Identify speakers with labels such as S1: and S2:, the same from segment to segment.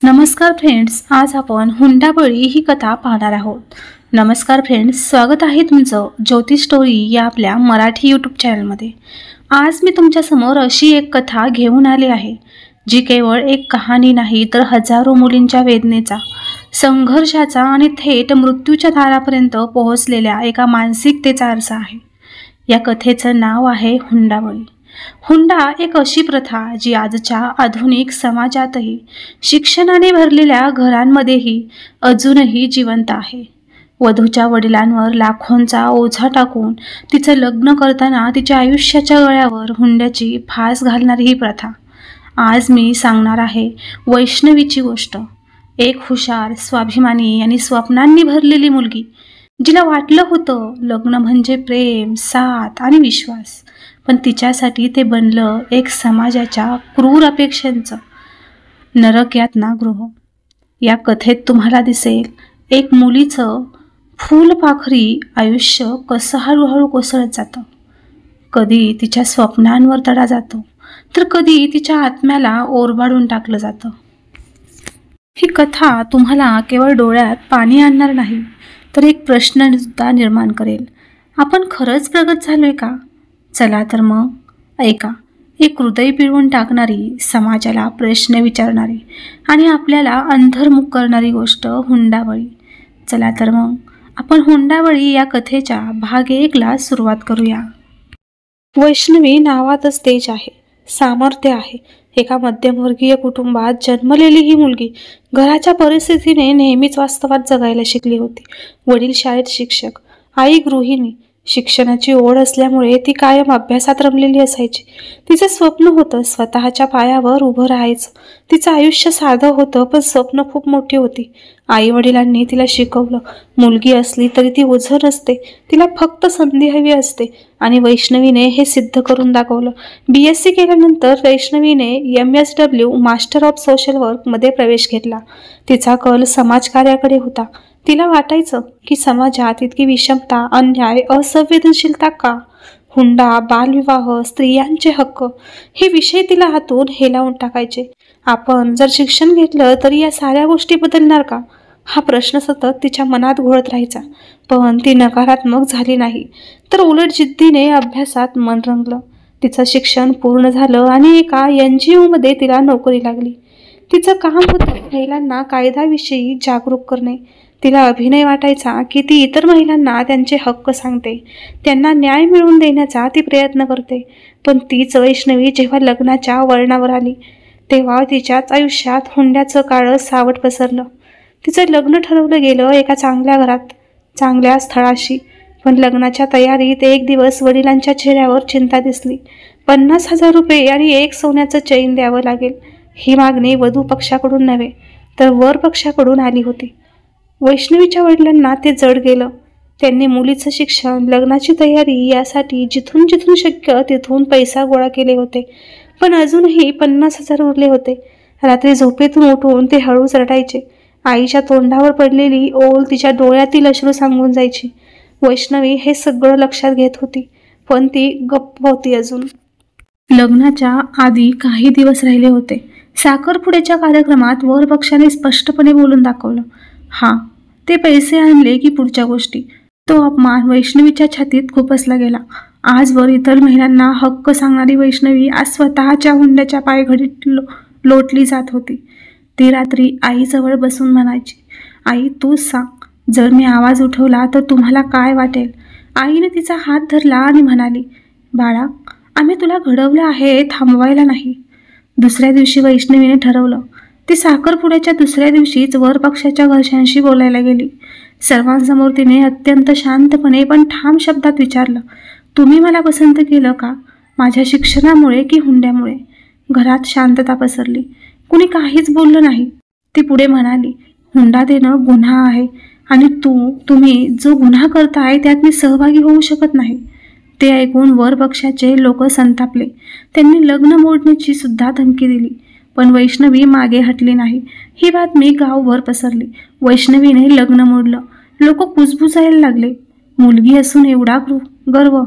S1: नमस्कार फ्रेंड्स, आज आपण हुंडाबळी ही कथा पाहणार आहोत. नमस्कार फ्रेंड्स, स्वागत आहे तुमचं ज्योतिष स्टोरी या आपल्या मराठी यूट्यूब चॅनलमध्ये. आज मी तुमच्यासमोर अशी एक कथा घेऊन आली आहे जी केवळ एक कहाणी नाही तर हजारो मुलींच्या वेदनेचा, संघर्षाचा आणि थेट मृत्यूच्या दारापर्यंत पोहोचलेल्या एका मानसिकतेचा आरसा आहे. या कथेचं नाव आहे हुंडाबळी. हुंडा एक अशी प्रथा जी आजच्या आधुनिक समाजातही, शिक्षणाने भरलेल्या घरांमध्येही अजूनही जिवंत आहे. वधूच्या वडिलांवर लाखोंचा ओझा टाकून तिचं लग्न करताना तिच्या आयुष्याच्या गळ्यावर हुंड्याची फास घालणारी ही प्रथा. आज मी सांगणार आहे वैष्णवीची गोष्ट. एक हुशार, स्वाभिमानी आणि स्वप्नांनी भरलेली मुलगी, जिला वाटलं होतं लग्न म्हणजे प्रेम, साथ आणि विश्वास, पण तिच्यासाठी ते बनलं एक समाजाच्या क्रूर अपेक्षांचं नरक यातनागृह. या कथेत तुम्हाला दिसेल एक मुलीचं फुलपाखरी आयुष्य कसं हळूहळू कोसळत जातं. कधी तिच्या स्वप्नांवर तडा जातो तर कधी तिच्या आत्म्याला ओरबाडून टाकलं जातं. ही कथा तुम्हाला केवळ डोळ्यात पाणी आणणार नाही तर एक प्रश्न सुद्धा निर्माण करेल. आपण खरंच प्रगत झालोय का? चला तर मग ऐका. एक हृदय पिळवून टाकणारी, समाजाला प्रश्न विचारणारी आणि आपल्याला अंधरमुख करणारी गोष्ट हुंडाबळी. चला तर मग आपण हुंडाबळी या कथेच्या भाग 1ला सुरुवात करूया. वैष्णवी नावातच तेज आहे, सामर्थ्य आहे. एका मध्यमवर्गीय कुटुंबात जन्मलेली ही मुलगी घराच्या परिस्थितीने नेहमीच वास्तवात जगायला शिकली होती. वडील शाळेत शिक्षक, आई गृहिणी. शिक्षणाची ओढ असल्यामुळे ती कायम अभ्यासात रमलेली असायची. तिचं स्वप्न होतं स्वतःच्या पायावर उभं राहायचं. तिचं आयुष्य साधं होतं पण स्वप्न खूप मोठी होती. आई वडिलांनी तिला शिकवलं, मुलगी असली तरी ती ओझं नसते, तिला फक्त संधी हवी असते. आणि वैष्णवीने हे सिद्ध करून दाखवलं. BSc केल्यानंतर वैष्णवीने MSW मास्टर ऑफ सोशल वर्कमध्ये प्रवेश घेतला. तिचा कल समाजकार्याकडे होता. तिला वाटायचं की समाजात इतकी विषमता, अन्याय, असंवेदनशीलता का? हुंडा, बालविवाह, स्त्रियांचे हक्क हे विषय तिला हातून हेलावून टाकायचे. आपण जर शिक्षण घेतलं तरी या साऱ्या गोष्टी बदलणार का? हा प्रश्न सतत तिच्या मनात घोळत राहायचा. पण ती नकारात्मक झाली नाही, तर उलट जिद्दीने अभ्यासात मन रंगलं. तिचं शिक्षण पूर्ण झालं आणि एका NGO मध्ये तिला नोकरी लागली. तिचं काम होतं महिलांना कायद्याविषयी जागरूक करणे. तिला अभिनय वाटायचा की ती इतर महिलांना त्यांचे हक्क सांगते, त्यांना न्याय मिळवून देण्याचा ती प्रयत्न करते. पण तीच वैष्णवी जेव्हा लग्नाच्या वळणावर आली तेव्हा तिच्याच आयुष्यात हुंड्याचं काळं सावट पसरलं. तिचं लग्न ठरवलं गेलं एका चांगल्या घरात, चांगल्या स्थळाशी. पण लग्नाच्या तयारीत एक दिवस वडिलांच्या चेहऱ्यावर चिंता दिसली. 50,000 रुपये आणि एक सोन्याचं चैन द्यावं लागेल. ही मागणी वधू पक्षाकडून नव्हे तर वर पक्षाकडून आली होती. वैष्णवीच्या वडिलांना ते जड गेलं. त्यांनी मुलीचं शिक्षण, लग्नाची तयारी यासाठी जिथून जिथून शक्य तिथून पैसा गोळा केले होते. पण अजूनही 50,000 उरले होते. रात्री झोपेतून उठून ते हळूच रडायचे. आईच्या तोंडावर पडलेली ओल तिच्या डोळ्यातील अश्रू सांगून जायची. वैष्णवी हे सगळं लक्षात घेत होती, पण ती गप्प होती. अजून लग्नाच्या आधी काही दिवस राहिले होते. साखरपुड्याच्या कार्यक्रमात वर पक्षाने स्पष्टपणे बोलून दाखवलं, हां, ते पैसे आणले की पुढच्या गोष्टी. तो अपमान वैष्णवीच्या छातीत खुपसला गेला. आजवर इतर महिलांना हक्क सांगणारी वैष्णवी आज स्वतःच्या हुंड्याच्या पायघडीत लोटली जात होती. ती रात्री आईजवळ बसून म्हणायची, आई तूच सांग, जर मी आवाज उठवला तर तुम्हाला काय वाटेल? आईने तिचा हात धरला आणि म्हणाली, बाळा, आम्ही तुला घडवलं आहे, थांबवायला नाही. दुसऱ्या दिवशी वैष्णवीने ठरवलं. ती साखरपुड्याच्या दुसऱ्या दिवशीच वर पक्षाच्या घरच्यांशी बोलायला गेली. सर्वांसमोर तिने अत्यंत शांतपणे पण ठाम शब्दात विचारलं, तुम्ही मला पसंत केलं का? माझ्या शिक्षणामुळे की हुंड्यामुळे? घरात शांतता पसरली. कुणी काहीच बोललं नाही. ती पुढे म्हणाली, हुंडा देणं गुन्हा आहे आणि तुम्ही जो गुन्हा करताय त्यात मी सहभागी होऊ शकत नाही. ते ऐकून वर पक्षाचे लोक संतापले. त्यांनी लग्न मोडण्याची सुद्धा धमकी दिली. पण वैष्णवी मागे हटली नाही. ही बातमी गावभर पसरली. वैष्णवीने लग्न मोडलं. लोक कुजबुजायला लागले. मुलगी असून एवढा गर्व,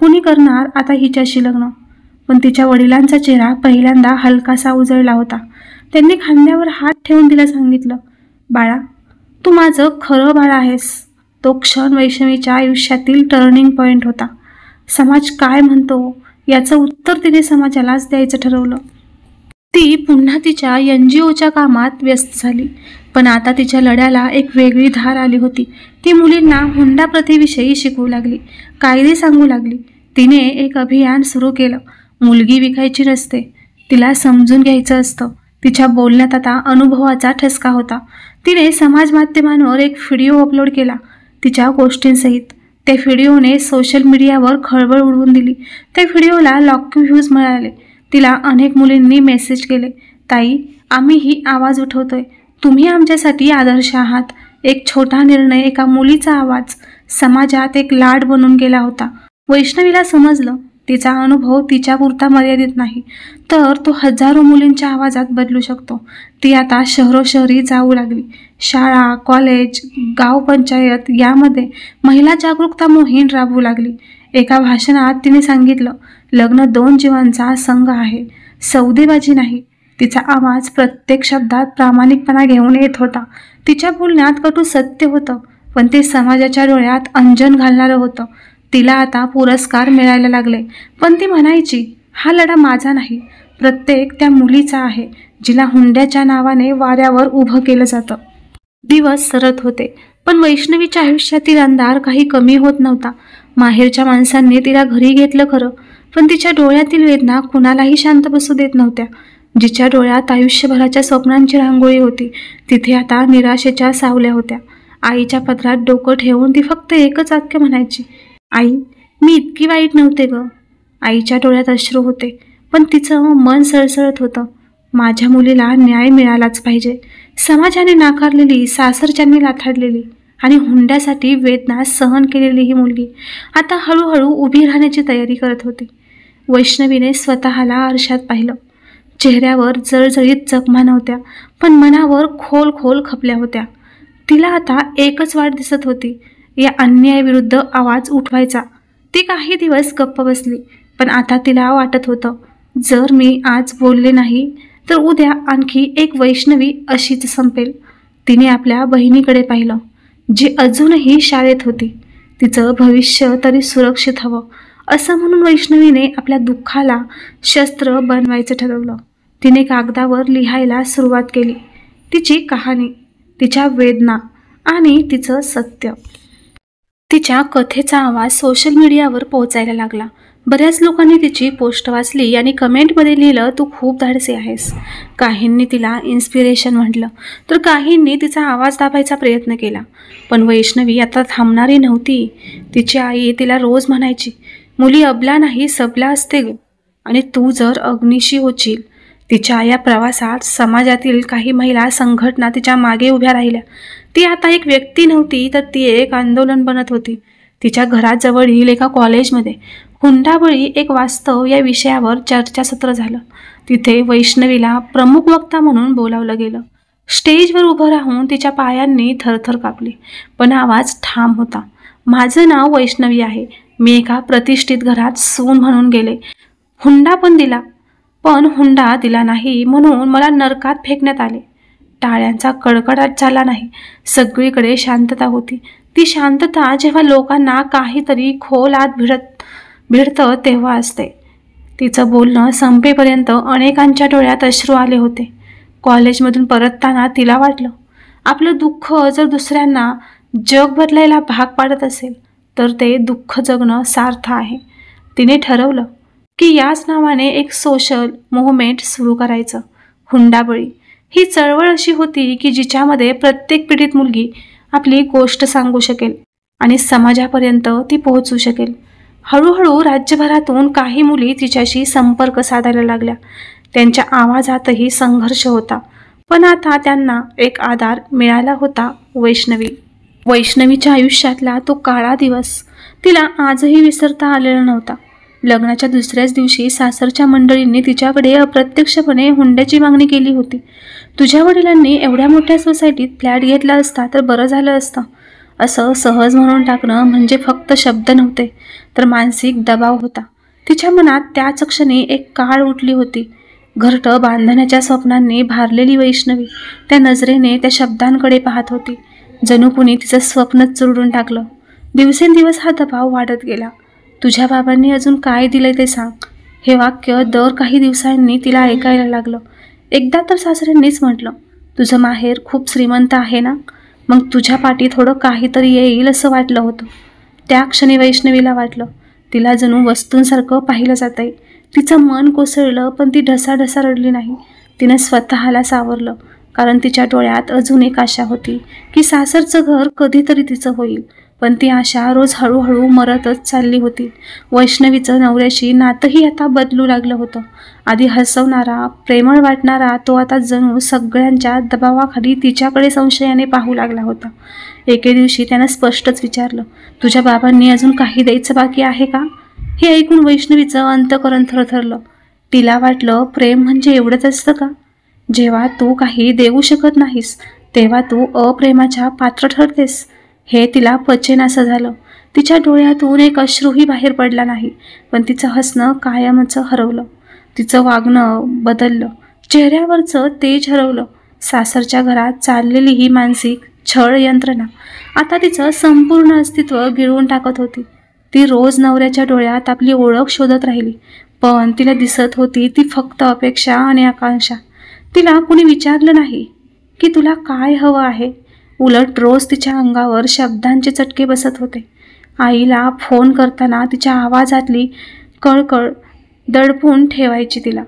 S1: कुणी करणार आता हिच्याशी लग्न? पण तिच्या वडिलांचा चेहरा पहिल्यांदा हलकासा उजळला होता. त्यांनी खांद्यावर हात ठेवून तिला सांगितलं, बाळा, तू माझं खरं बाळ आहेस. तो क्षण वैष्णवीच्या आयुष्यातील टर्निंग पॉइंट होता. समाज काय म्हणतो याचं उत्तर तिने समाजालाच द्यायचं ठरवलं. ती पुन्हा तिच्या NGOच्या कामात व्यस्त झाली. पण आता तिच्या लढ्याला एक वेगळी धार आली होती. ती मुलींना हुंडा प्रथेविषयी शिकवू लागली, कायदे सांगू लागली. तिने एक अभियान सुरू केलं. मुलगी विकायची नसते, तिला समजून घ्यायचं असतं. तिच्या बोलण्यात आता अनुभवाचा ठसका होता. तिने समाज माध्यमांवर एक व्हिडिओ अपलोड केला तिच्या गोष्टींसहित. त्या व्हिडिओने सोशल मीडियावर खळबळ उडवून दिली. त्या व्हिडिओला लाखो व्ह्यूज मिळाले. तिला अनेक मुलींनी मेसेज केले, ताई, आम्हीही आवाज उठवतोय, तुम्ही आमच्यासाठी आदर्श आहात. एक छोटा निर्णय, एका मुलीचा आवाज समाजात एक लाड बनून गेला होता. वैष्णवीला समजलं, तिचा अनुभव तिच्यापुरता मर्यादित नाही, तर तो हजारो मुलींच्या आवाजात बदलू शकतो. ती आता शहरोशहरी जाऊ लागली. शाळा, कॉलेज, गाव पंचायत यामध्ये महिला जागरूकता मोहीम राबवू लागली. एका भाषणात तिने सांगितलं, लग्न 2 जीवांचा संघ आहे, सौदेबाजी नाही. तिचा आवाज प्रत्येक शब्दात प्रामाणिकपणा घेऊन येत होता. तिच्या बोलण्यात कटू सत्य होतं, पण ते समाजाच्या डोळ्यात अंजन घालणारं होतं. तिला आता पुरस्कार मिळायला लागले, पण ती म्हणायची, हा लढा माझा नाही, प्रत्येक त्या मुलीचा आहे, जिला हुंड्याच्या नावाने वाऱ्यावर उभं केलं जातं. दिवस सरत होते, पण वैष्णवीच्या आयुष्यातील अंधार काही कमी होत नव्हता. माहेरच्या माणसांनी तिला घरी घेतलं खरं, पण तिच्या डोळ्यातील वेदना कुणालाही शांत बसू देत नव्हत्या. जिच्या डोळ्यात आयुष्यभराच्या स्वप्नांची रांगोळी होती, तिथे आता निराशेच्या सावल्या होत्या. आईच्या पदरात डोकं ठेवून ती फक्त एकच वाक्य म्हणायची, आई, मी इतकी वाईट नव्हते ग. आईच्या डोळ्यात अश्रू होते, पण तिचं मन सळसळत होतं. माझ्या मुलीला न्याय मिळालाच पाहिजे. समाजाने नाकारलेली, सासरच्यांनी लाथाडलेली आणि हुंड्यासाठी वेदना सहन केलेली ही मुलगी आता हळूहळू उभी राहण्याची तयारी करत होती. वैष्णवीने स्वतःला आरशात पाहिलं. चेहऱ्यावर जळजळीत जखमा नव्हत्या, पण मनावर खोल खोल खपल्या होत्या. तिला आता एकच वाट दिसत होती, या अन्यायाविरुद्ध आवाज उठवायचा. ती काही दिवस गप्प बसली, पण आता तिला वाटत होतं, जर मी आज बोलले नाही तर उद्या आणखी एक वैष्णवी अशीच संपेल. तिने आपल्या बहिणीकडे पाहिलं, जी अजूनही शाळेत होती. तिचं भविष्य तरी सुरक्षित हवं असं म्हणून वैष्णवीने आपल्या दुःखाला शस्त्र बनवायचं ठरवलं. तिने कागदावर लिहायला सुरुवात केली, तिची कहाणी, तिच्या वेदना आणि तिचं सत्य. तिच्या कथेचा आवाज सोशल मीडियावर पोहोचायला लागला. बऱ्याच लोकांनी तिची पोस्ट वाचली आणि कमेंटमध्ये लिहिलं, तू खूप धाडसी आहेस. काहींनी तिला इन्स्पिरेशन म्हटलं, तर काहींनी तिचा आवाज दाबायचा प्रयत्न केला. पण वैष्णवी आता थांबणारी नव्हती. तिची आई तिला रोज म्हणायची, मुली अबला नाही सबला असते ग, आणि तू जर अग्निशी होशील. तिच्या या प्रवासात समाजातील काही महिला संघटना तिच्या मागे उभ्या राहिल्या. ती आता एक व्यक्ती नव्हती, तर ती एक आंदोलन बनत होती. तिच्या घराजवळील एका कॉलेजमध्ये हुंडाबळी एक वास्तव या विषयावर चर्चासत्र झालं. तिथे वैष्णवीला प्रमुख वक्ता म्हणून बोलावलं गेलं. स्टेजवर उभं राहून तिच्या पायांनी थरथर कापली, पण आवाज ठाम होता. माझं नाव वैष्णवी आहे. मी एका प्रतिष्ठित घरात सून म्हणून गेले. हुंडा पण दिला, पण हुंडा दिला नाही म्हणून मला नरकात फेकण्यात आले. टाळ्यांचा कडकडाट झाला नाही. सगळीकडे शांतता होती. ती शांतता जेव्हा लोकांना काहीतरी खोल आत भिडतं तेव्हा असते. तिचं बोलणं संपेपर्यंत अनेकांच्या डोळ्यात अश्रू आले होते. कॉलेजमधून परतताना तिला वाटलं, आपलं दुःख जर दुसऱ्यांना जग बदलायला भाग पाडत असेल तर ते दुःख जगणं सार्थ आहे. तिने ठरवलं की याच नावाने एक सोशल मूव्हमेंट सुरू करायचं. हुंडाबळी ही चळवळ अशी होती की जिच्यामध्ये प्रत्येक पीडित मुलगी आपली गोष्ट सांगू शकेल आणि समाजापर्यंत ती पोहोचू शकेल. हळूहळू राज्यभरातून काही मुली तिच्याशी संपर्क साधायला लागल्या. त्यांच्या आवाजातही संघर्ष होता, पण आता त्यांना एक आधार मिळाला होता, वैष्णवी. वैष्णवीच्या आयुष्यातला तो काळा दिवस तिला आजही विसरता आलेला नव्हता. लग्नाच्या दुसऱ्याच दिवशी सासरच्या मंडळींनी तिच्याकडे अप्रत्यक्षपणे हुंड्याची मागणी केली होती. तुझ्या वडिलांनी एवढ्या मोठ्या सोसायटीत फ्लॅट घेतला असता तर बरं झालं असतं. असं सहज म्हणून टाकणं म्हणजे फक्त शब्द नव्हते, तर मानसिक दबाव होता. तिच्या मनात त्याच क्षणी एक काळ उठली होती. घरटं बांधण्याच्या स्वप्नांनी भारलेली वैष्णवी त्या नजरेने त्या शब्दांकडे पाहत होती, जणू कुणी तिचं स्वप्नच चुरडून टाकलं. दिवसेंदिवस हा दबाव वाढत गेला. तुझ्या बाबांनी अजून काय दिलंय ते सांग. हे वाक्य दर काही दिवसांनी तिला ऐकायला लागलं. एकदा तर सासऱ्यांनीच म्हटलं, तुझं माहेर खूप श्रीमंत आहे ना, मग तुझ्या पाठी थोडं काहीतरी येईल असं वाटलं होतं. त्या क्षणी वैष्णवीला वाटलं तिला जणू वस्तूंसारखं पाहिलं जातंय. तिचं मन कोसळलं, पण ती ढसाढसा रडली नाही. तिनं स्वतःला सावरलं, कारण तिच्या डोळ्यात अजून एक आशा होती की सासरचं घर कधीतरी तिचं होईल. पण ती आशा रोज हळूहळू मरतच चालली होती. वैष्णवीचं नवऱ्याशी नातंही आता बदलू लागलं होतं. आधी हसवणारा, प्रेमळ वाटणारा तो आता जणू सगळ्यांच्या दबावाखाली तिच्याकडे संशयाने पाहू लागला होता. एके दिवशी त्यानं स्पष्टच विचारलं, तुझ्या बाबांनी अजून काही द्यायचं बाकी आहे का? हे ऐकून वैष्णवीचं अंतःकरण थरथरलं. तिला वाटलं, प्रेम म्हणजे एवढंच असतं का? जेव्हा तू काही देऊ शकत नाहीस तेव्हा तू अप्रेमाच्या पात्र ठरतेस. हे तिला पचेनासं झालं. तिच्या डोळ्यातून एक अश्रूही बाहेर पडला नाही, पण तिचं हसणं कायमचं हरवलं. तिचं वागणं बदललं, चेहऱ्यावरचं तेज हरवलं. सासरच्या घरात चाललेली ही मानसिक छळ यंत्रणा आता तिचं संपूर्ण अस्तित्व गिळून टाकत होती. ती रोज नवऱ्याच्या डोळ्यात आपली ओळख शोधत राहिली, पण तिला दिसत होती ती फक्त अपेक्षा आणि आकांक्षा. तिला कुणी विचारलं नाही की तुला काय हवं आहे. उलट रोज तिच्या अंगावर शब्दांचे चटके बसत होते. आईला फोन करताना तिच्या आवाजातली कळकळ दडपून ठेवायची तिला,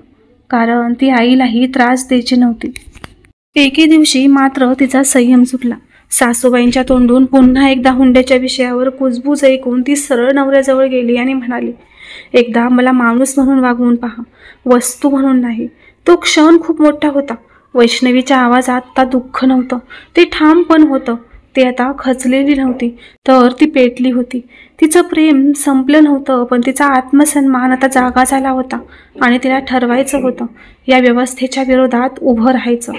S1: कारण ती आईलाही त्रास द्यायची नव्हती. एके दिवशी मात्र तिचा संयम सुटला. सासूबाईंच्या तोंडून पुन्हा एकदा हुंड्याच्या विषयावर कुजबूज ऐकून ती सरळ नवऱ्याजवळ गेली आणि म्हणाली, एकदा मला माणूस म्हणून वागवून पहा, वस्तू म्हणून नाही. तो क्षण खूप मोठा होता. वैष्णवीच्या आवाजात आता दुःख नव्हतं, ते ठामपण होतं. ती आता खचलेली नव्हती, तर ती पेटली होती. तिचं प्रेम संपलं नव्हतं, पण तिचा आत्मसन्मान आता जागा झाला होता आणि तिला ठरवायचं होतं या व्यवस्थेच्या विरोधात उभं राहायचं.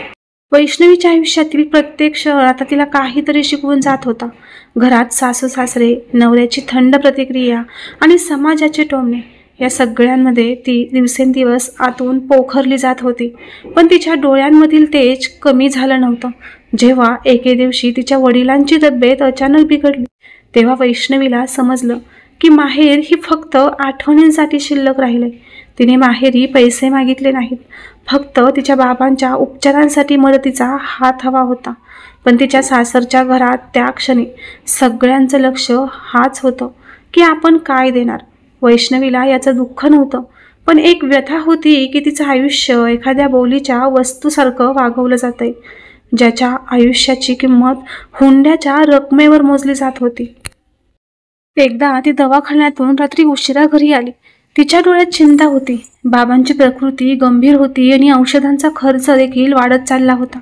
S1: वैष्णवीच्या आयुष्यातील प्रत्येक क्षण आता तिला काहीतरी शिकवून जात होता. घरात सासू सासरे, नवऱ्याची थंड प्रतिक्रिया आणि समाजाचे टोमणे या सगळ्यांमध्ये ती दिवसेंदिवस आतून पोखरली जात होती. पण तिच्या डोळ्यांमधील तेज कमी झालं नव्हतं. जेव्हा एके दिवशी तिच्या वडिलांची तब्येत अचानक बिघडली, तेव्हा वैष्णवीला समजलं की माहेर ही फक्त आठवणींसाठी शिल्लक राहिले. तिने माहेरी पैसे मागितले नाहीत, फक्त तिच्या बाबांच्या उपचारांसाठी मदतीचा हात हवा होता. पण तिच्या सासरच्या घरात त्या क्षणी सगळ्यांचं लक्ष हाच होतं की आपण काय देणार. वैष्णवीला याचं दुःख नव्हतं, पण एक व्यथा होती की तिचं आयुष्य एखाद्या बोलीच्या वस्तूसारखं वागवलं जातंय, ज्याच्या आयुष्याची किंमत हुंड्याच्या रकमेवर मोजली जात होती. एकदा ती दवाखान्यातून रात्री उशिरा घरी आली. तिच्या डोळ्यात चिंता होती. बाबांची प्रकृती गंभीर होती आणि औषधांचा खर्च देखील वाढत चालला होता.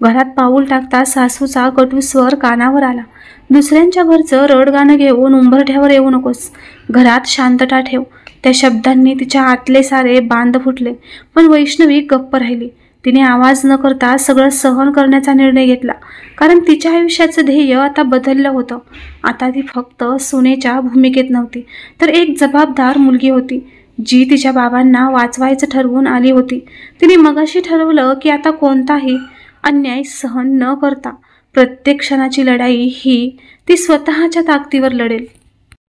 S1: घरात पाऊल टाकता सासूचा कटू स्वर कानावर आला, दुसऱ्यांच्या घरचं रडगाणं घेऊन उंबरठ्यावर येऊ नकोस, घरात शांतता ठेव. त्या शब्दांनी तिच्या आतले सारे बांध फुटले. पण वैष्णवी गप्प राहिली. तिने आवाज न करता सगळं सहन करण्याचा निर्णय घेतला, कारण तिच्या आयुष्याचं ध्येय आता बदललं होतं. आता ती फक्त सुनेच्या भूमिकेत नव्हती, तर एक जबाबदार मुलगी होती, जी तिच्या बाबांना वाचवायचं ठरवून आली होती. तिने मगाशी ठरवलं की आता कोणताही अन्याय सहन न करता प्रत्येक क्षणाची लढाई ही ती स्वतःच्या ताकदीवर लढेल.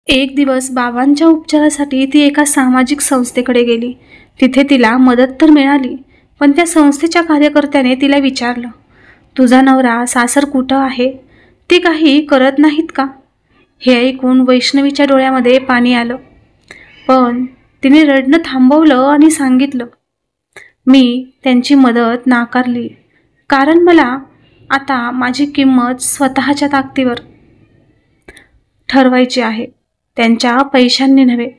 S1: एक दिवस बाबांच्या उपचारासाठी ती एका सामाजिक संस्थेकडे गेली. तिथे तिला मदत तर मिळाली, पण त्या संस्थेच्या कार्यकर्त्याने तिला विचारलं, तुझा नवरा सासर कुठं आहे? ते काही करत नाहीत का? हे ऐकून वैष्णवीच्या डोळ्यामध्ये पाणी आलं. पण तिने रडणं थांबवलं आणि सांगितलं, मी त्यांची मदत नाकारली, कारण मला आता माझी किंमत स्वतःच्या ताकदीवर ठरवायची आहे, त्यांच्या पैशांनी नव्हे,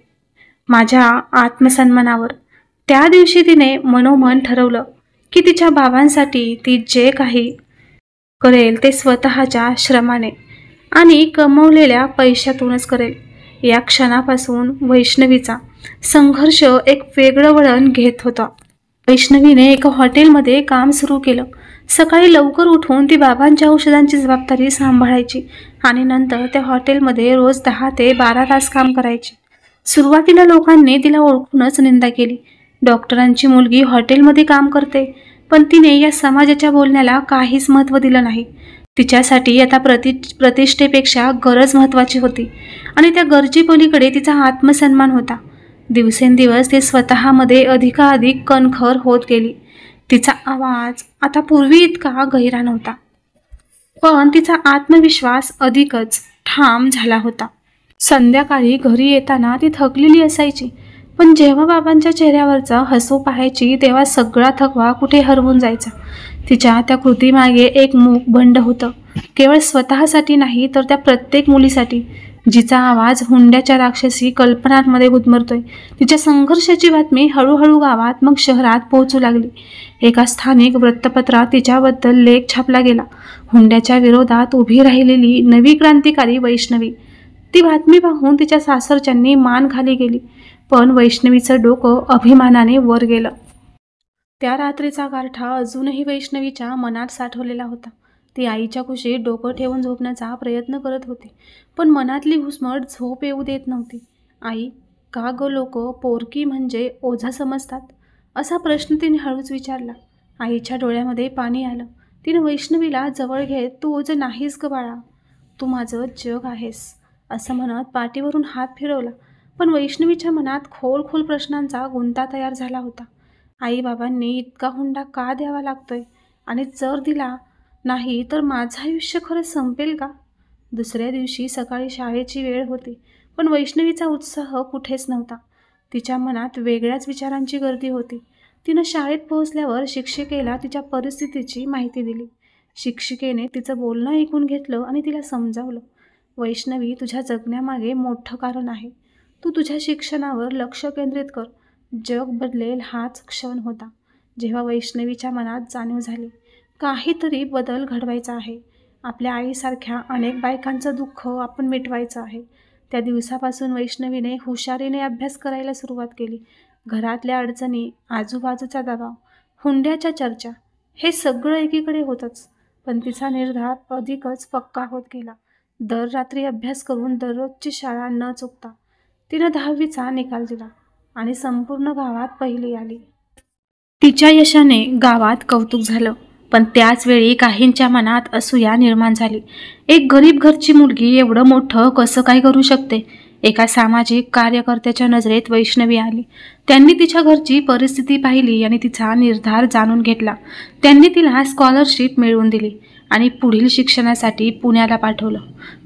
S1: माझ्या आत्मसन्मानावर. त्या दिवशी तिने मनोमन ठरवलं की तिच्या बाबांसाठी ती जे काही करेल ते स्वतःच्या श्रमाने आणि कमवलेल्या पैशातूनच करेल. या क्षणापासून वैष्णवीचा संघर्ष एक वेगळं वळण घेत होता. वैष्णवीने एका हॉटेलमध्ये काम सुरू केलं. सकाळी लवकर उठून ती बाबांच्या औषधांची जबाबदारी सांभाळायची आणि नंतर त्या हॉटेलमध्ये रोज 10 ते 12 तास काम करायची. सुरुवातीला लोकांनी तिला ओळखूनच निंदा केली. डॉक्टरांची मुलगी हॉटेलमध्ये काम करते, पण तिने या समाजाच्या बोलण्याला काहीच महत्त्व दिलं नाही. तिच्यासाठी आता प्रतिष्ठेपेक्षा गरज महत्त्वाची होती आणि त्या गरजेपलीकडे तिचा आत्मसन्मान होता. दिवसेंदिवस ती स्वतःमध्ये अधिकाधिक कणखर होत गेली. तिचा आवाज आता पूर्वी इतका गहिरा नव्हता, पण तिचा आत्मविश्वास अधिकच ठाम झाला होता. संध्याकाळी घरी येताना ती थकलेली असायची, पण जेव्हा बाबांच्या चेहऱ्यावरचा हसू पाहायची तेव्हा सगळा थकवा कुठे हरवून जायचा. तिच्या त्या कृतीमागे एक मूक बंड होतं, केवळ स्वतःसाठी नाही तर त्या प्रत्येक मुलीसाठी जिचा आवाज हुंड्याच्या राक्षसी कल्पनांमध्ये गुदमरतोय. तिच्या संघर्षाची बातमी हळूहळू गावात मग शहरात पोहोचू लागली. एका स्थानिक वृत्तपत्रात तिच्याबद्दल लेख छापला गेला. हुंड्याच्या विरोधात उभी राहिलेली नवी क्रांतिकारी वैष्णवी. ती बातमी पाहून तिच्या सासरच्यांनी मान खाली गेली, पण वैष्णवीचं डोकं अभिमानाने वर गेलं. त्या रात्रीचा गारठा अजूनही वैष्णवीच्या मनात साठवलेला होता. ती आईच्या कुशीत डोकं ठेवून झोपण्याचा प्रयत्न करत होती, पण मनातली घुसमट झोप येऊ देत नव्हती. आई, का गं लोक पोरकी म्हणजे ओझा समजतात? असा प्रश्न तिने हळूच विचारला. आईच्या डोळ्यामध्ये पाणी आलं. तिने वैष्णवीला जवळ घेत, तू ओझं नाहीस ग बाळा, तू माझं जग आहेस, असं म्हणत पाठीवरून हात फिरवला. पण वैष्णवीच्या मनात खोल प्रश्नांचा गुंता तयार झाला होता. आई बाबांनी इतका हुंडा का द्यावा लागतोय, आणि जर दिला नाही तर माझं आयुष्य खरंच संपेल का? दुसऱ्या दिवशी सकाळी शाळेची वेळ होती, पण वैष्णवीचा उत्साह कुठेच नव्हता. तिच्या मनात वेगळ्याच विचारांची गर्दी होती. तिनं शाळेत पोहोचल्यावर शिक्षिकेला तिच्या परिस्थितीची माहिती दिली. शिक्षिकेने तिचं बोलणं ऐकून घेतलं आणि तिला समजावलं, वैष्णवी, तुझ्या जगण्यामागे मोठं कारण आहे. तू तुझ्या शिक्षणावर लक्ष केंद्रित कर. जग बदलेल हाच क्षण होता, जेव्हा वैष्णवीच्या मनात जाणीव झाली, काहीतरी बदल घडवायचा आहे. आपल्या आईसारख्या अनेक बायकांचं दुःख आपण मिटवायचं आहे. त्या दिवसापासून वैष्णवीने हुशारीने अभ्यास करायला सुरुवात केली. घरातल्या अडचणी, आजूबाजूचा दबाव, हुंड्याच्या चर्चा, हे सगळं एकीकडे होतंच, पण तिचा निर्धार अधिकच पक्का होत गेला. दर रात्री अभ्यास करून दररोजची शाळा न चुकता तिनं 10वीचा निकाल दिला आणि संपूर्ण गावात पहिली आली. तिच्या यशाने गावात कौतुक झालं, पण त्याच वेळी काहींच्या मनात असूया निर्माण झाली. एक गरीब घरची मुलगी एवढं मोठं कसं काय करू शकते? एका सामाजिक कार्यकर्त्याच्या नजरेत वैष्णवी आली. त्यांनी तिच्या घरची परिस्थिती पाहिली आणि तिचा निर्धार जाणून घेतला. त्यांनी तिला स्कॉलरशिप मिळवून दिली आणि पुढील शिक्षणासाठी पुण्याला पाठवलं.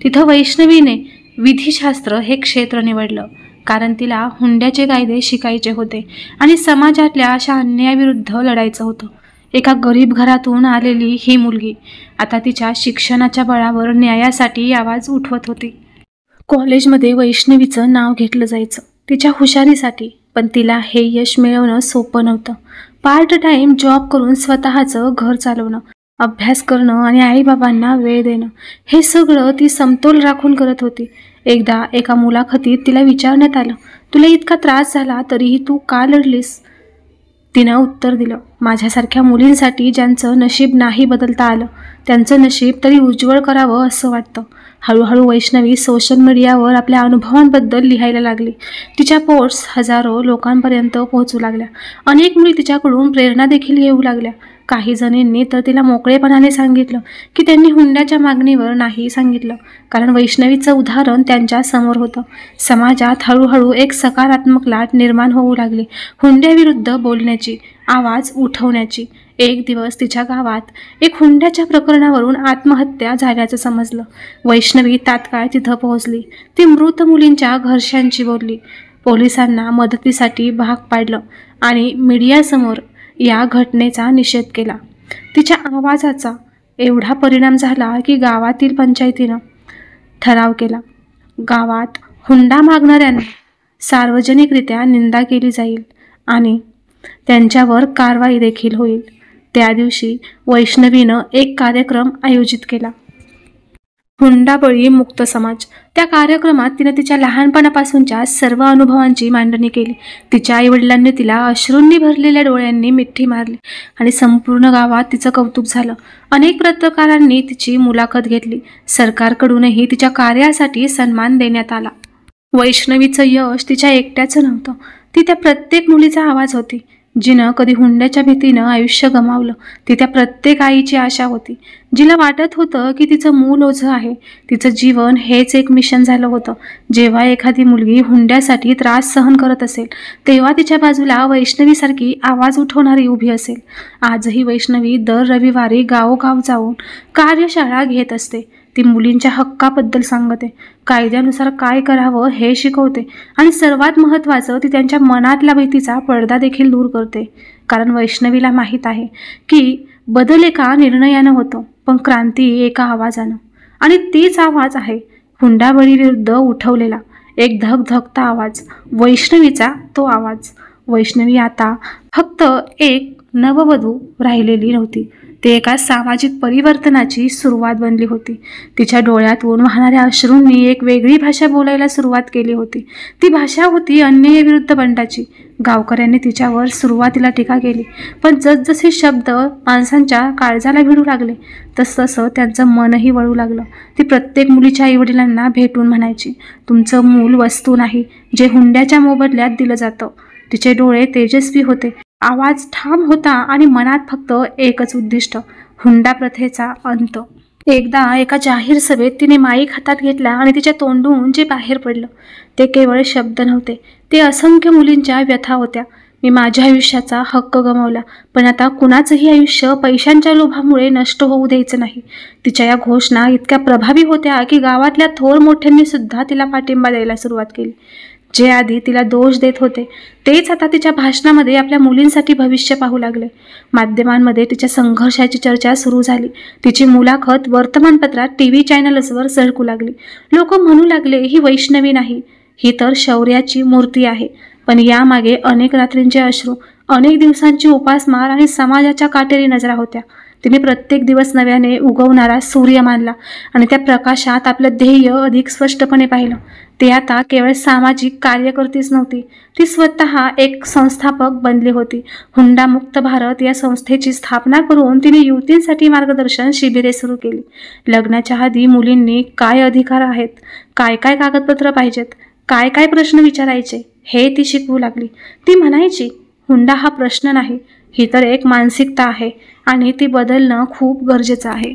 S1: तिथं वैष्णवीने विधिशास्त्र हे क्षेत्र निवडलं, कारण तिला हुंड्याचे कायदे शिकायचे होते आणि समाजातल्या अशा अन्यायाविरुद्ध लढायचं होतं. एका गरीब घरातून आलेली ही मुलगी आता तिच्या शिक्षणाच्या बळावर न्यायासाठी आवाज उठवत होती. कॉलेजमध्ये वैष्णवीचं नाव घेतलं जायचं तिच्या हुशारीसाठी, पण तिला हे यश मिळवणं सोपं नव्हतं. पार्ट टाइम जॉब करून स्वतःचं घर चालवणं, अभ्यास करणं आणि आईबाबांना वेळ देणं, हे सगळं ती समतोल राखून करत होती. एकदा एका मुलाखतीत तिला विचारण्यात आलं, तुला इतका त्रास झाला तरीही तू का लढलीस? तिनं उत्तर दिलं, माझ्यासारख्या मुलींसाठी ज्यांचं नशीब नाही बदलता आलं, त्यांचं नशीब तरी उज्ज्वल करावं असं वाटतं. हळूहळू वैष्णवी सोशल मीडियावर आपल्या अनुभवांबद्दल लिहायला लागली. तिच्या पोस्ट्स हजारो लोकांपर्यंत पोहोचू लागल्या. अनेक मुली तिच्याकडून प्रेरणा देखील घेऊ लागल्या. काही जणींनी तर तिला मोकळेपणाने सांगितलं की त्यांनी हुंड्याच्या मागणीवर नाही सांगितलं, कारण वैष्णवीचं उदाहरण त्यांच्या समोर होतं. समाजात हळूहळू एक सकारात्मक लाट निर्माण होऊ लागली, हुंड्याविरुद्ध बोलण्याची, आवाज उठवण्याची. एक दिवस तिच्या गावात एक हुंड्याच्या प्रकरणावरून आत्महत्या झाल्याचं समजलं. वैष्णवी तात्काळ तिथं पोहोचली. ती मृत मुलींच्या घरच्यांशी बोलली, पोलिसांना मदतीसाठी भाग पाडलं आणि मीडियासमोर या घटनेचा निषेध केला. तिच्या आवाजाचा एवढा परिणाम झाला की गावातील पंचायतीनं ठराव केला, गावात हुंडा मागणाऱ्यांना सार्वजनिकरित्या निंदा केली जाईल आणि त्यांच्यावर कारवाई देखील होईल. त्या दिवशी वैष्णवीनं एक कार्यक्रम आयोजित केला, हुंडाबळी मुक्त समाज. त्या कार्यक्रमात तिने तिच्या लहानपणापासूनच्या सर्व अनुभवांची मांडणी केली. तिच्या आईवडिलांनी तिला अश्रूंनी भरलेल्या डोळ्यांनी मिठी मारली आणि संपूर्ण गावात तिचं कौतुक झालं. अनेक पत्रकारांनी तिची मुलाखत घेतली. सरकारकडूनही तिच्या कार्यासाठी सन्मान देण्यात आला. वैष्णवीचं यश तिच्या एकट्याचं नव्हतं, ती त्या प्रत्येक मुलीचा आवाज होती, जिनं कधी हुंड्याच्या भीतीनं आयुष्य गमावलं. ती त्या प्रत्येक आईची आशा होती, जिला वाटत होतं की तिचं मूल ओझं आहे. तिचं जीवन हेच एक मिशन झालं होतं. जेव्हा एखादी मुलगी हुंड्यासाठी त्रास सहन करत असेल, तेव्हा तिच्या बाजूला वैष्णवीसारखी आवाज उठवणारी उभी असेल. आजही वैष्णवी दर रविवारी गावोगाव जाऊन कार्यशाळा घेत असते. ती मुलींच्या हक्काबद्दल सांगते, कायद्यानुसार काय करावं हे शिकवते आणि सर्वात महत्त्वाचं, ती त्यांच्या मनातल्या भीतीचा पडदा देखील दूर करते. कारण वैष्णवीला माहीत आहे की बदल एका निर्णयानं होतो, पण क्रांती एका आवाजानं. आणि तीच आवाज आहे हुंडाबळी विरुद्ध उठवलेला एक धगधगता आवाज, वैष्णवीचा तो आवाज. वैष्णवी आता फक्त एक नववधू राहिलेली नव्हती, ते एका सामाजिक परिवर्तनाची सुरुवात बनली होती. तिच्या डोळ्यातून वाहणाऱ्या अश्रूंनी एक वेगळी भाषा बोलायला सुरुवात केली होती. ती भाषा होती अन्यायाविरुद्ध बंडाची. गावकऱ्यांनी तिच्यावर सुरुवातीला टीका केली, पण जसजसे शब्द माणसांच्या काळजाला भिडू लागले, तसतसं त्यांचं मनही वळू लागलं. ती प्रत्येक मुलीच्या आईवडिलांना भेटून म्हणायची, तुमचं मूल वस्तू नाही, जे हुंड्याच्या मोबदल्यात दिलं जातं. तिचे डोळे तेजस्वी होते, आवाज ठाम होता आणि मनात फक्त एकच उद्दिष्ट, हुंडा प्रथेचा अंत. एकदा एका जाहीर सभेत तिने माईक हातात घेतला आणि तिच्या तोंडून जे बाहेर पडलं ते केवळ शब्द नव्हते, ते असंख्य मुलींच्या व्यथा होत्या. मी माझ्या आयुष्याचा हक्क गमावला, पण आता कुणाचंही आयुष्य पैशांच्या लोभामुळे नष्ट होऊ द्यायचं नाही. तिच्या या घोषणा इतक्या प्रभावी होत्या की गावातल्या थोर मोठ्यांनी सुद्धा तिला पाठिंबा द्यायला सुरुवात केली. जे आधी तिला दोष देत होते, तेच आता तिच्या भाषणामध्ये आपल्या मुलींसाठी भविष्य पाहू लागले. माध्यमांमध्ये तिच्या संघर्षाची चर्चा सुरू झाली. तिची मुलाखत वर्तमानपत्रात, TV चॅनल्सवर सरकू लागली. लोक म्हणू लागले, ही वैष्णवी नाही, ही तर शौर्याची मूर्ती आहे. पण यामागे अनेक रात्रींचे अश्रू, अनेक दिवसांची उपासमार आणि समाजाच्या काटेरी नजरा होत्या. तिने प्रत्येक दिवस नव्याने उगवणारा सूर्य मानला आणि त्या प्रकाशात आपलं ध्येय अधिक स्पष्टपणे पाहिलं. ती आता केवळ सामाजिक कार्यकर्तीच नव्हती, ती स्वतः एक संस्थापक बनली होती. हुंडामुक्त भारत या संस्थेची स्थापना करून तिने युवतींसाठी मार्गदर्शन शिबिरे सुरू केली. लग्नाच्या आधी मुलींनी काय अधिकार आहेत, काय काय कागदपत्र पाहिजेत, काय काय प्रश्न विचारायचे, हे ती शिकवू लागली. ती म्हणायची, हुंडा हा प्रश्न नाही, ही तर एक मानसिकता आहे आणि ती बदलणं खूप गरजेचं आहे.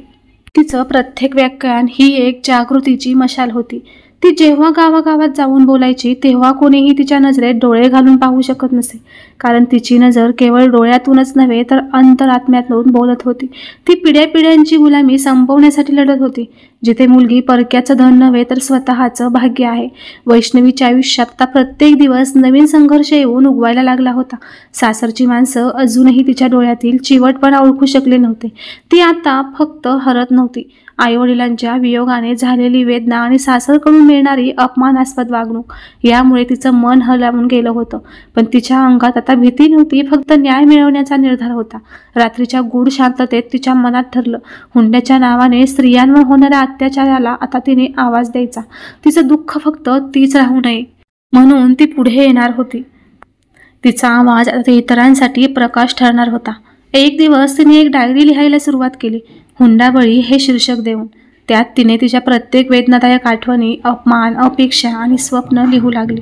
S1: तिचं प्रत्येक व्याख्यान ही एक जागृतीची मशाल होती. ती जेव्हा गावागावात जाऊन बोलायची, तेव्हा कोणीही तिच्या नजरेत डोळे घालून पाहू शकत नसे, कारण तिची नजर केवळ डोळ्यातूनच नव्हे तर अंतरात्म्यातून बोलत होती. ती पिढ्यापिढ्यांची गुलामी संपवण्यासाठी लढत होती. जिथे मुलगी परक्याचं धन नव्हे तर स्वतःचं भाग्य आहे. वैष्णवीच्या आयुष्यात आता प्रत्येक दिवस नवीन संघर्ष येऊन उगवायला लागला होता. सासरची माणसं अजूनही तिच्या डोळ्यातील चिवटपणा ओळखू शकले नव्हते. ती आता फक्त हरत नव्हती, आईवडिलांच्या वियोगाने झालेली वेदना आणि सासरकडून मिळणारी अपमानास्पद वागणूक यामुळे तिचं मन हलावून गेलं होतं. पण तिच्या अंगात आता भीती नव्हती, फक्त न्याय मिळवण्याचा निर्धार होता. रात्रीच्या गूढ शांततेत तिच्या मनात ठरलं, हुंड्याच्या नावाने स्त्रियांवर होणाऱ्या अत्याचाराला आता तिने आवाज द्यायचा. तिचं दुःख फक्त तीच राहू नये म्हणून ती पुढे येणार होती. तिचा आवाज आता इतरांसाठी प्रकाश ठरणार होता. एक दिवस तिने एक डायरी लिहायला सुरुवात केली, हुंडाबळी हे शीर्षक देऊन. त्यात तिने तिच्या प्रत्येक वेदनादायक आठवणी, अपमान, अपेक्षा आणि स्वप्न लिहू लागली.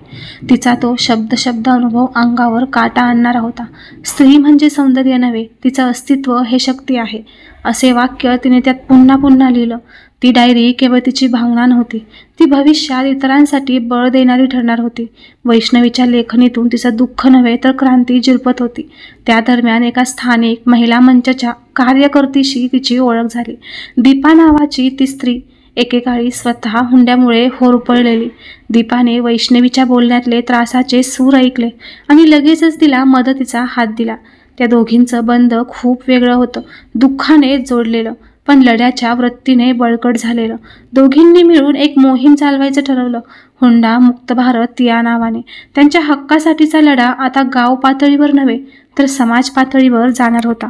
S1: तिचा तो शब्द अनुभव अंगावर काटा आणणारा होता. स्त्री म्हणजे सौंदर्य नव्हे, तिचं अस्तित्व हे शक्ती आहे, असे वाक्य तिने त्यात पुन्हा पुन्हा लिहिलं. ती डायरी केवळ तिची भावना नव्हती, ती भविष्यात इतरांसाठी बळ देणारी ठरणार होती. वैष्णवीच्या लेखणीतून तिचं दुःख नव्हे तर क्रांती जिरपत होती. त्या दरम्यान एका स्थानिक महिला मंचाच्या कार्यकर्तीशी तिची ओळख झाली. दीपा नावाची ती स्त्री, एकेकाळी स्वतः हुंड्यामुळे होरपळलेली. दीपाने वैष्णवीच्या बोलण्यातले त्रासाचे सूर ऐकले आणि लगेचच तिला मदतीचा हात दिला. त्या दोघींचं बंध खूप वेगळं होतं, दुःखाने जोडलेलं, पण लढ्याच्या वृत्तीने बळकट झालेलं. दोघींनी मिळून एक मोहीम चालवायचं ठरवलं, हुंडा मुक्त भारत या नावाने. त्यांच्या हक्कासाठीचा लढा आता गाव पातळीवर नव्हे तर समाज पातळीवर जाणार होता.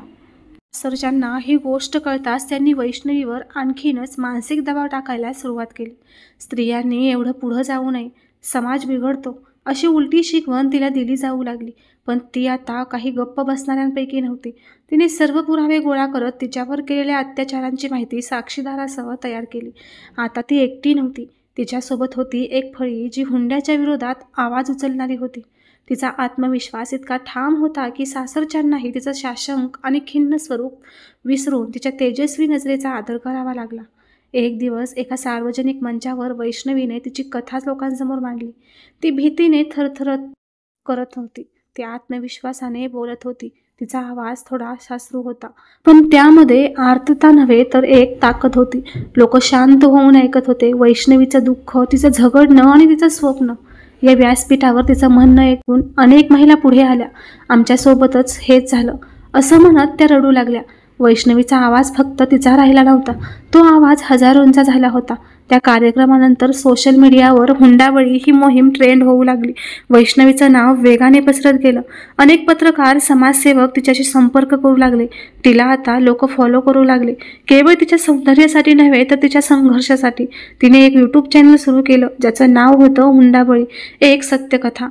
S1: सरच्यांना ही गोष्ट कळताच त्यांनी वैष्णवीवर आणखीनच मानसिक दबाव टाकायला सुरुवात केली. स्त्रियांनी एवढं पुढं जाऊ नये, समाज बिघडतो, अशी उलटी शिकवण तिला दिली जाऊ लागली. पण ती आता काही गप्प बसणाऱ्यांपैकी नव्हती. तिने सर्व पुरावे गोळा करत तिच्यावर केलेल्या अत्याचारांची माहिती साक्षीदारासह तयार केली. आता ती एकटी नव्हती, तिच्यासोबत होती एक फळी जी हुंड्याच्या विरोधात आवाज उचलणारी होती. तिचा आत्मविश्वास इतका ठाम होता की सासरच्यांनाही तिचं शासंक आणि खिन्न स्वरूप विसरून तिच्या तेजस्वी नजरेचा आदर करावा लागला. एक दिवस एका सार्वजनिक मंचावर वैष्णवीने तिची कथा लोकांसमोर मांडली. ती भीतीने थरथरत करत होती. ती आत्मविश्वासाने बोलत होती. तिचा आवाज थोडा सासरू होता, पण त्यामध्ये आर्तता नव्हे तर एक ताकद होती. लोक शांत होऊन ऐकत होते. वैष्णवीचं दुःख, तिचं झगडणं आणि तिचं स्वप्न. या व्यासपीठावर तिचं म्हणणं ऐकून अनेक महिला पुढे आल्या. आमच्यासोबतच हेच झालं असं म्हणत त्या रडू लागल्या. वैष्णवीचा आवाज फक्त तिचा राहिला नव्हता, तो आवाज हजारोंचा झाला होता. त्या कार्यक्रमानंतर सोशल मीडियावर हुंडाबळी ही मोहीम ट्रेंड होऊ लागली. वैष्णवीचं नाव वेगाने पसरत गेलं. अनेक पत्रकार, समाजसेवक तिच्याशी संपर्क करू लागले. तिला आता लोक फॉलो करू लागले, केवळ तिच्या सौंदर्यासाठी नव्हे तर तिच्या संघर्षासाठी. तिने एक यूट्यूब चॅनल सुरू केलं ज्याचं नाव होतं हुंडाबळी, एक सत्यकथा.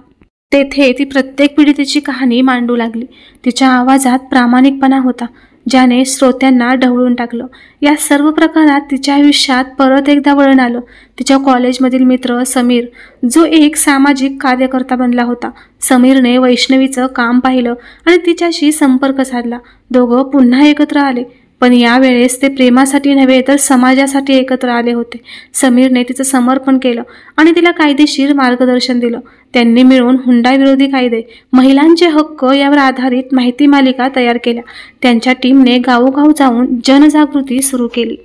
S1: तेथे ती प्रत्येक पीडितेची कहाणी मांडू लागली. तिच्या आवाजात प्रामाणिकपणा होता, ज्याने श्रोत्यांना ढवळून टाकलं. या सर्व प्रकारात तिच्या आयुष्यात परत एकदा वळण आलं. तिच्या कॉलेजमधील मित्र समीर, जो एक सामाजिक कार्यकर्ता बनला होता. समीरने वैष्णवीचं काम पाहिलं आणि तिच्याशी संपर्क साधला. दोघं पुन्हा एकत्र आले, पण यावेळेस ते प्रेमासाठी नव्हे तर समाजासाठी एकत्र आले होते. समीरने तिचं समर्पण केलं आणि तिला कायदेशीर मार्गदर्शन दिलं. त्यांनी मिळून हुंडाविरोधी कायदे, महिलांचे हक्क यावर आधारित माहिती मालिका तयार केल्या. त्यांच्या टीमने गावोगाव जाऊन जनजागृती सुरू केली.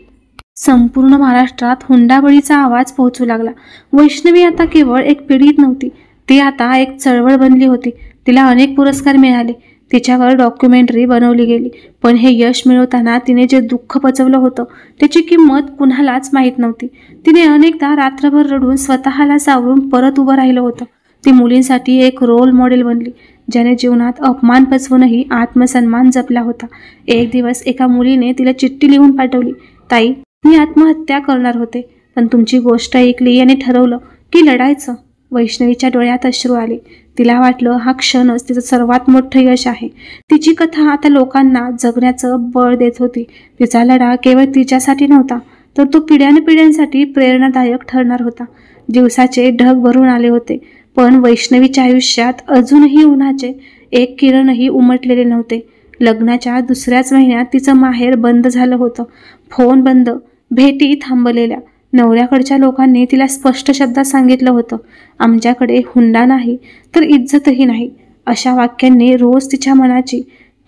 S1: संपूर्ण महाराष्ट्रात हुंडाबळीचा आवाज पोहोचू लागला. वैष्णवी आता केवळ एक पीडित नव्हती, ती आता एक चळवळ बनली होती. तिला अनेक पुरस्कार मिळाले, तिच्यावर डॉक्युमेंटरी बनवली गेली. पण हे यश मिळवताना तिने जे दुःख पचवलं होतं त्याची किंमत कुणालाच माहीत नव्हती. तिने अनेकदा रात्रभर रडून स्वतःला सावरून परत उभं राहिलं होतं. ती मुलींसाठी एक रोल मॉडेल बनली, ज्याने जीवनात अपमान पचवूनही आत्मसन्मान जपला होता. एक दिवस एका मुलीने तिला चिठ्ठी लिहून पाठवली. ताई, मी आत्महत्या करणार होते, पण तुमची गोष्ट ऐकली आणि ठरवलं की लढायचं. वैष्णवीच्या डोळ्यात अश्रू आले. तिला वाटलं हा क्षणच तिचं सर्वात मोठं यश आहे. तिची कथा आता लोकांना जगण्याचं बळ देत होती. तिचा लढा केवळ तिच्यासाठी नव्हता, तर तो पिढ्यानपिढ्यांसाठी प्रेरणादायक ठरणार होता. दिवसाचे ढग भरून आले होते, पण वैष्णवीच्या आयुष्यात अजूनही उन्हाचे एक किरणही उमटलेले नव्हते. लग्नाच्या दुसऱ्याच महिन्यात तिचं माहेर बंद झालं होतं. फोन बंद, भेटी थांबलेल्या. नवऱ्याकडच्या लोकांनी तिला स्पष्ट शब्दात सांगितलं होतं, आमच्याकडे हुंडा नाही तर इज्जतही नाही. अशा वाक्यांनी रोज तिच्या मनाची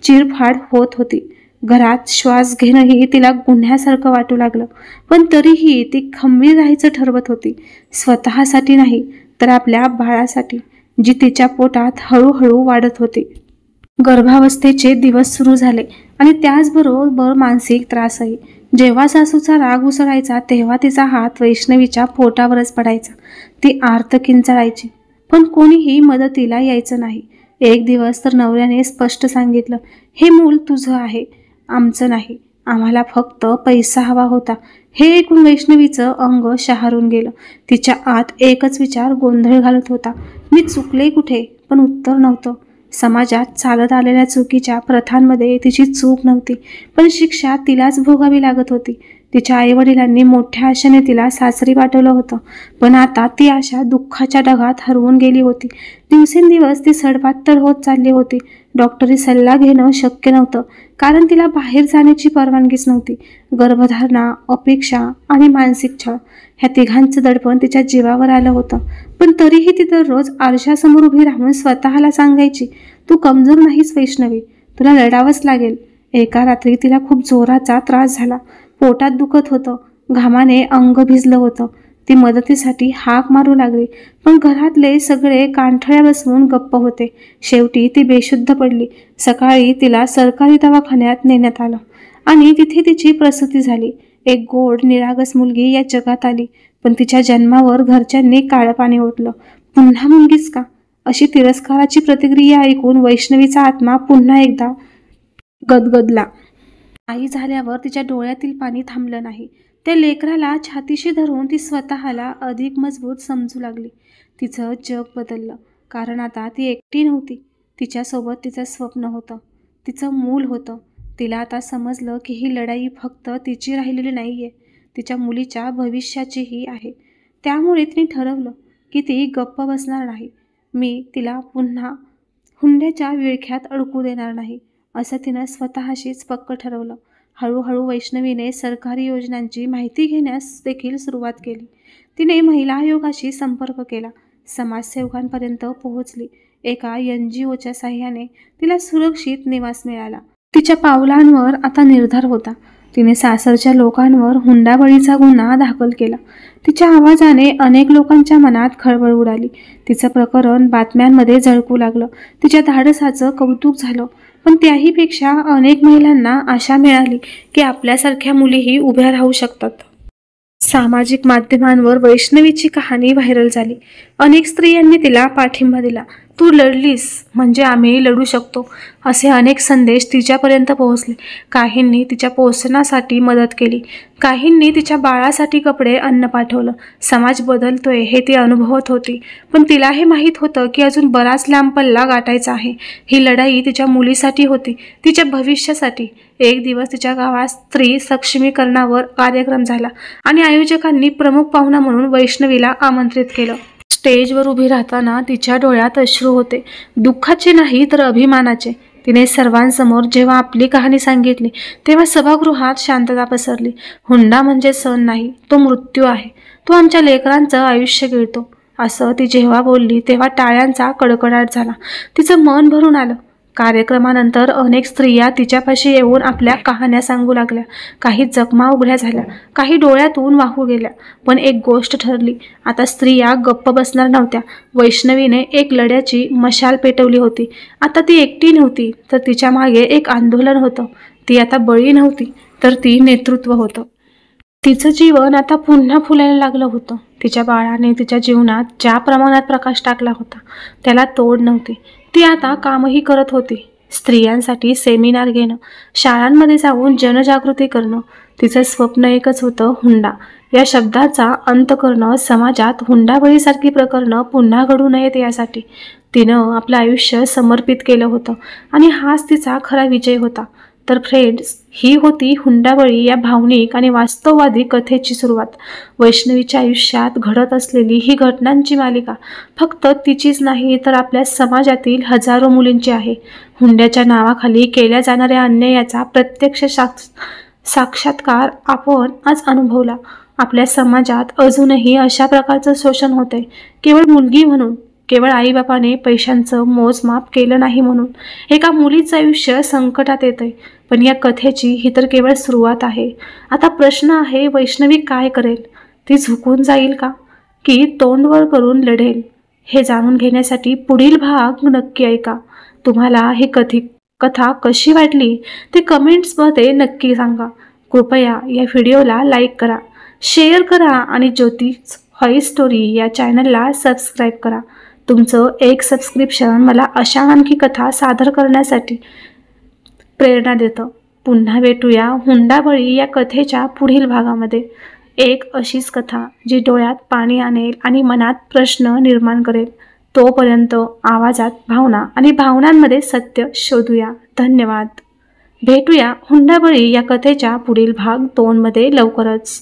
S1: चिरफाड होत होती. घरात श्वास घेणंही तिला गुन्ह्यासारखं वाटू लागलं, पण तरीही ती खंबीर राहायचं ठरवत होती. स्वतःसाठी नाही तर आपल्या बाळासाठी, जी तिच्या पोटात हळूहळू वाढत होती. गर्भावस्थेचे दिवस सुरू झाले आणि त्याचबरोबर मानसिक त्रासही. जेव्हा सासूचा राग उसळायचा तेव्हा तिचा हात वैष्णवीच्या पोटावरच पडायचा. ती आर्त किंचाळायची, पण कोणीही मदतीला यायचं नाही. एक दिवस तर नवऱ्याने स्पष्ट सांगितलं, हे मूल तुझं आहे, आमचं नाही. आम्हाला फक्त पैसा हवा होता. हे ऐकून वैष्णवीचं अंग शहारून गेलं. तिच्या आत एकच विचार गोंधळ घालत होता, मी चुकले कुठे? पण उत्तर नव्हतं. समाजात चालत आलेल्या चुकीच्या प्रथांमध्ये तिची चूक नव्हती, पण शिक्षा तिलाच भोगावी लागत होती. तिच्या आईवडिलांनी मोठ्या आशेने तिला सासरी पाठवलं होतं, पण आता ती आशा दुःखाच्या ढगात हरवून गेली होती. दिवसेंदिवस ती सडपातळ होत चालली होती. डॉक्टरी सल्ला घेणं शक्य नव्हतं, कारण तिला बाहेर जाण्याची परवानगीच नव्हती. गर्भधारणा, अपेक्षा आणि मानसिक छळ, ह्या तिघांचं दडपण तिच्या जीवावर आलं होतं. पण तरीही ती दररोज आरशासमोर उभी राहून स्वतःला सांगायची, तू कमजोर नाहीस वैष्णवी, तुला लढावंच लागेल. एका रात्री तिला खूप जोराचा त्रास झाला. पोटात दुखत होतं, घामाने अंग भिजलं होतं. ती मदतीसाठी हाक मारू लागली, पण घरातले सगळे कानठळ्या बसवून गप्प होते. शेवटी ती बेशुद्ध पडली. सकाळी तिला सरकारी दवाखान्यात नेण्यात आलं आणि तिथे तिची प्रसूती झाली. एक गोड निरागस मुलगी या जगात आली, पण तिच्या जन्मावर घरच्यांनी काळं पाणी ओतलं. पुन्हा मुलगीच का? अशी तिरस्काराची प्रतिक्रिया ऐकून वैष्णवीचा आत्मा पुन्हा एकदा गदगदला. आई झाल्यावर तिच्या डोळ्यातील पाणी थांबलं नाही. त्या लेकराला छातीशी धरून ती स्वतःला अधिक मजबूत समजू लागली. तिचं जग बदललं, कारण आता ती एकटी नव्हती. तिच्यासोबत तिचं स्वप्न होतं, तिचं मूल होतं. तिला आता समजलं की ही लढाई फक्त तिची राहिलेली नाहीये, तिच्या मुलीच्या भविष्याचीही आहे. त्यामुळे तिने ठरवलं की ती गप्प बसणार नाही. मी तिला पुन्हा हुंड्याच्या विळख्यात अडकू देणार नाही, असं तिनं स्वतःशीच पक्क ठरवलं. हळूहळू वैष्णवीने सरकारी योजनांची माहिती घेण्यास देखील सुरुवात केली. तिने महिला आयोगाशी संपर्क केला, समाजसेवकांपर्यंत पोहोचली. एका NGOच्या साह्याने तिला सुरक्षित निवास मिळाला. तिच्या पावलांवर आता निर्धार होता. तिने सासरच्या लोकांवर हुंडाबळीचा गुन्हा दाखल केला. तिच्या आवाजाने अनेक लोकांच्या मनात खळबळ उडाली. तिचं प्रकरण बातम्यांमध्ये झळकू लागलं. तिच्या धाडसाचं कौतुक झालं. पण त्याहीपेक्षा अनेक महिलांना आशा मिळाली की आपल्यासारख्या मुलीही उभ्या राहू शकतात. सामाजिक माध्यमांवर वैष्णवीची कहाणी व्हायरल झाली. अनेक स्त्रियांनी तिला पाठिंबा दिला. तू लढलीस म्हणजे आम्ही लढू शकतो, असे अनेक संदेश तिच्यापर्यंत पोहोचले. काहींनी तिच्या पोषणासाठी मदत केली, काहींनी तिच्या बाळासाठी कपडे, अन्न पाठवलं. समाज बदलतोय हे ती अनुभवत होती, पण तिला हे माहीत होतं की अजून बराच लांब पल्ला गाठायचा आहे. ही लढाई तिच्या मुलीसाठी होती, तिच्या भविष्यासाठी. एक दिवस तिच्या गावात स्त्री सक्षमीकरणावर कार्यक्रम झाला आणि आयोजकांनी प्रमुख पाहुणा म्हणून वैष्णवीला आमंत्रित केलं. स्टेजवर उभी राहताना तिच्या डोळ्यात अश्रू होते, दुःखाचे नाही तर अभिमानाचे. तिने सर्वांसमोर जेव्हा आपली कहाणी सांगितली तेव्हा सभागृहात शांतता पसरली. हुंडा म्हणजे सण नाही, तो मृत्यू आहे. तो आमच्या लेकरांचं आयुष्य गिळतो, असं ती जेव्हा बोलली तेव्हा टाळ्यांचा कडकडाट झाला. तिचं मन भरून आलं. कार्यक्रमानंतर अनेक स्त्रिया तिच्यापाशी येऊन आपल्या कहाण्या सांगू लागल्या. काही जखमा उघड्या झाल्या, काही डोळ्यातून वाहू गेल्या. पण एक गोष्ट ठरली, आता स्त्रिया गप्प बसणार नव्हत्या. वैष्णवीने एक लढ्याची मशाल पेटवली होती. आता ती एकटी नव्हती, तर तिच्या मागे एक आंदोलन होतं. ती आता बळी नव्हती, तर ती नेतृत्व होतं. तिचं जीवन आता पुन्हा फुलायला लागलं होतं. तिच्या बाळाने तिच्या जीवनात ज्या प्रमाणात प्रकाश टाकला होता त्याला तोड नव्हती. ती आता कामही करत होती. स्त्रियांसाठी सेमिनार घेणं, शाळांमध्ये जाऊन जनजागृती करणं. तिचं स्वप्न एकच होतं, हुंडा या शब्दाचा अंत करणं. समाजात हुंडाबळीसारखी प्रकरणं पुन्हा घडू नयेत यासाठी तिनं आपलं आयुष्य समर्पित केलं होतं. आणि हाच तिचा खरा विजय होता. तर फ्रेंड्स, ही होती हुंडाबळी या भावनिक आणि वास्तववादी कथेची सुरुवात. वैष्णवीच्या आयुष्यात घडत असलेली ही घटनांची मालिका फक्त तिचीच नाही, तर आपल्या समाजातील हजारो मुलींची आहे. हुंड्याच्या नावाखाली केल्या जाणाऱ्या अन्यायाचा प्रत्यक्ष साक्षात्कार आपण आज अनुभवला. आपल्या समाजात अजूनही अशा प्रकारचं शोषण होतंय, केवळ मुलगी म्हणून, केवळ आईबापाने पैशांचं मोजमाप केलं नाही म्हणून. एका मुलीचं आयुष्य संकटात येतंय, पण या कथेची ही तर केवळ सुरुवात आहे. आता प्रश्न आहे, वैष्णवी काय करेल? ती झुकून जाईल का, की तोंडवर करून लढेल? हे जाणून घेण्यासाठी पुढील भाग नक्की ऐका. तुम्हाला ही कथा कशी वाटली ते कमेंट्समध्ये नक्की सांगा. कृपया या व्हिडिओला लाईक करा, शेअर करा आणि ज्योतिष हॉई स्टोरी या चॅनलला सबस्क्राईब करा. तुमचं एक सबस्क्रिप्शन मला अशा आणखी कथा सादर करण्यासाठी प्रेरणा देतं. पुन्हा भेटूया हुंडाबळी या कथेच्या पुढील भागामध्ये. एक अशीच कथा जी डोळ्यात पाणी आणेल आणि मनात प्रश्न निर्माण करेल. तोपर्यंत आवाजात भावना आणि भावनांमध्ये सत्य शोधूया. धन्यवाद. भेटूया हुंडाबळी या कथेच्या पुढील भाग 2 मध्ये लवकरच.